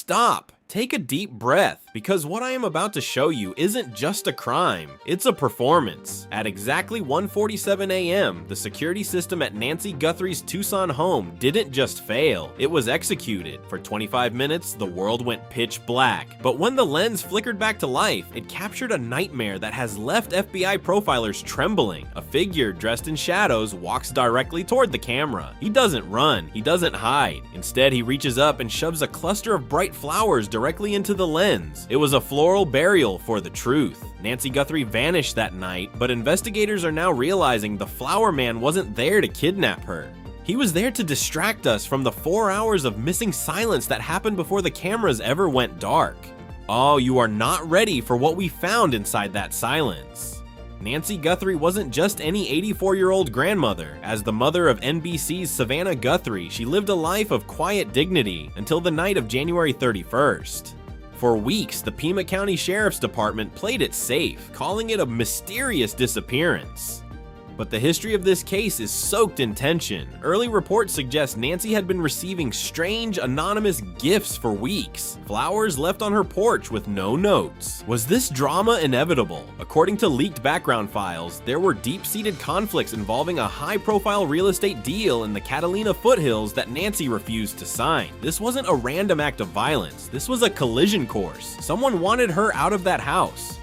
stop. Take a deep breath, because what I am about to show you isn't just a crime, it's a performance. At exactly 1:47 a.m., the security system at Nancy Guthrie's Tucson home didn't just fail, it was executed. For 25 minutes, the world went pitch black. But when the lens flickered back to life, it captured a nightmare that has left FBI profilers trembling. A figure dressed in shadows walks directly toward the camera. He doesn't run, he doesn't hide. Instead, he reaches up and shoves a cluster of bright flowers directly into the lens. It was a floral burial for the truth. Nancy Guthrie vanished that night, but investigators are now realizing the flower man wasn't there to kidnap her. He was there to distract us from the 4 hours of missing silence that happened before the cameras ever went dark. Oh, you are not ready for what we found inside that silence. Nancy Guthrie wasn't just any 84-year-old grandmother. As the mother of NBC's Savannah Guthrie, she lived a life of quiet dignity until the night of January 31st. For weeks, the Pima County Sheriff's Department played it safe, calling it a mysterious disappearance. But the history of this case is soaked in tension. Early reports suggest Nancy had been receiving strange, anonymous gifts for weeks. Flowers left on her porch with no notes. Was this drama inevitable? According to leaked background files, there were deep-seated conflicts involving a high-profile real estate deal in the Catalina foothills that Nancy refused to sign. This wasn't a random act of violence. This was a collision course. Someone wanted her out of that house,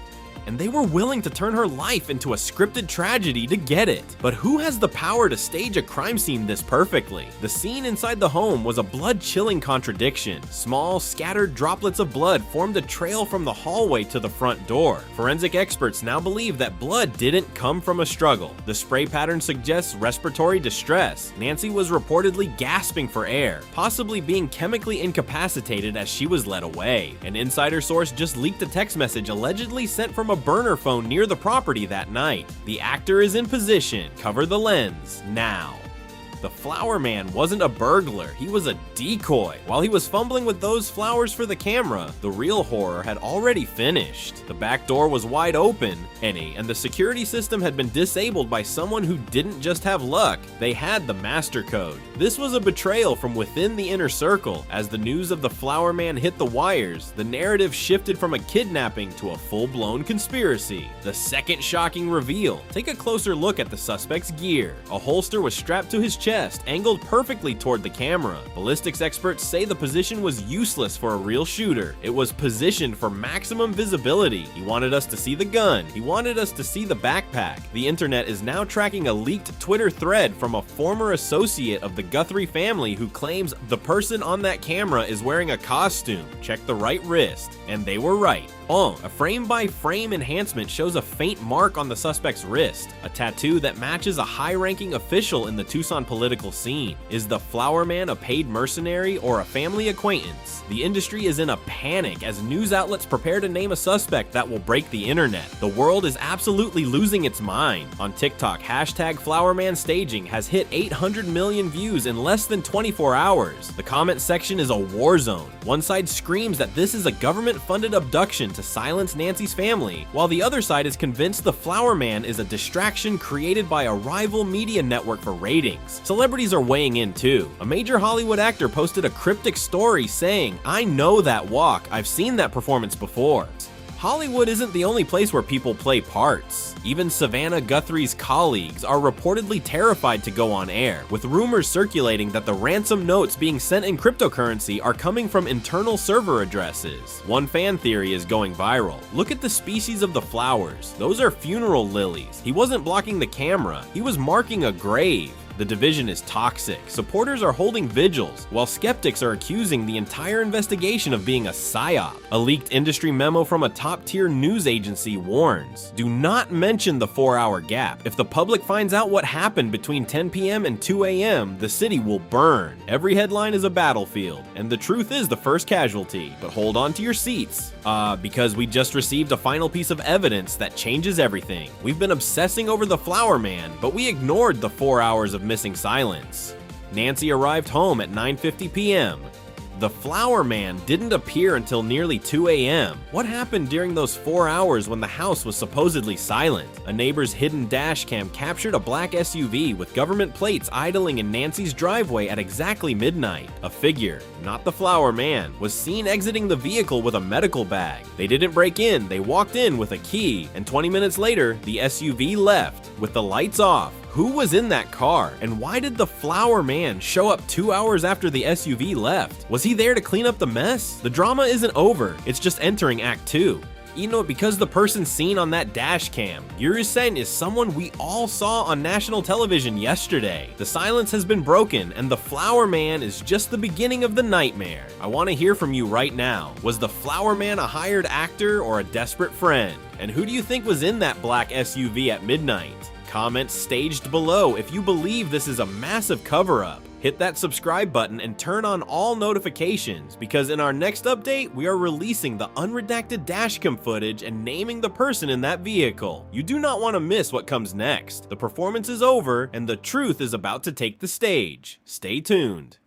and they were willing to turn her life into a scripted tragedy to get it. But who has the power to stage a crime scene this perfectly? The scene inside the home was a blood-chilling contradiction. Small, scattered droplets of blood formed a trail from the hallway to the front door. Forensic experts now believe that blood didn't come from a struggle. The spray pattern suggests respiratory distress. Nancy was reportedly gasping for air, possibly being chemically incapacitated as she was led away. An insider source just leaked a text message allegedly sent from a burner phone near the property that night. The actor is in position. Cover the lens now. The flower man wasn't a burglar, he was a decoy. While he was fumbling with those flowers for the camera, the real horror had already finished. The back door was wide open, and the security system had been disabled by someone who didn't just have luck, they had the master code. This was a betrayal from within the inner circle. As the news of the flower man hit the wires, the narrative shifted from a kidnapping to a full-blown conspiracy. The second shocking reveal. Take a closer look at the suspect's gear. A holster was strapped to his chest, angled perfectly toward the camera. Ballistics experts say the position was useless for a real shooter. It was positioned for maximum visibility. He wanted us to see the gun. He wanted us to see the backpack. The internet is now tracking a leaked Twitter thread from a former associate of the Guthrie family who claims the person on that camera is wearing a costume. Check the right wrist. And they were right. A frame-by-frame enhancement shows a faint mark on the suspect's wrist, a tattoo that matches a high-ranking official in the Tucson political scene. Is the flower man a paid mercenary or a family acquaintance? The industry is in a panic as news outlets prepare to name a suspect that will break the internet. The world is absolutely losing its mind. On TikTok, #flowermanstaging has hit 800 million views in less than 24 hours. The comment section is a war zone. One side screams that this is a government-funded abduction to silence Nancy's family, while the other side is convinced the flower man is a distraction created by a rival media network for ratings. Celebrities are weighing in too. A major Hollywood actor posted a cryptic story saying, "I know that walk, I've seen that performance before." Hollywood isn't the only place where people play parts. Even Savannah Guthrie's colleagues are reportedly terrified to go on air, with rumors circulating that the ransom notes being sent in cryptocurrency are coming from internal server addresses. One fan theory is going viral. Look at the species of the flowers. Those are funeral lilies. He wasn't blocking the camera, he was marking a grave. The division is toxic. Supporters are holding vigils, while skeptics are accusing the entire investigation of being a psyop. A leaked industry memo from a top-tier news agency warns, do not mention the 4-hour gap. If the public finds out what happened between 10 p.m. and 2 a.m., the city will burn. Every headline is a battlefield, and the truth is the first casualty. But hold on to your seats, because we just received a final piece of evidence that changes everything. We've been obsessing over the flower man, but we ignored the 4 hours of missing silence. Nancy arrived home at 9:50 p.m. The flower man didn't appear until nearly 2 a.m. What happened during those 4 hours when the house was supposedly silent? A neighbor's hidden dash cam captured a black SUV with government plates idling in Nancy's driveway at exactly midnight. A figure, not the flower man, was seen exiting the vehicle with a medical bag. They didn't break in, they walked in with a key, and 20 minutes later, the SUV left, with the lights off. Who was in that car, and why did the flower man show up 2 hours after the SUV left? Was he there to clean up the mess? The drama isn't over, it's just entering Act 2. You know, because the person seen on that dash cam, Yuri-sen is someone we all saw on national television yesterday. The silence has been broken, and the flower man is just the beginning of the nightmare. I want to hear from you right now. Was the flower man a hired actor or a desperate friend? And who do you think was in that black SUV at midnight? Comment staged below if you believe this is a massive cover-up. Hit that subscribe button and turn on all notifications, because in our next update, we are releasing the unredacted dashcam footage and naming the person in that vehicle. You do not want to miss what comes next. The performance is over, and the truth is about to take the stage. Stay tuned.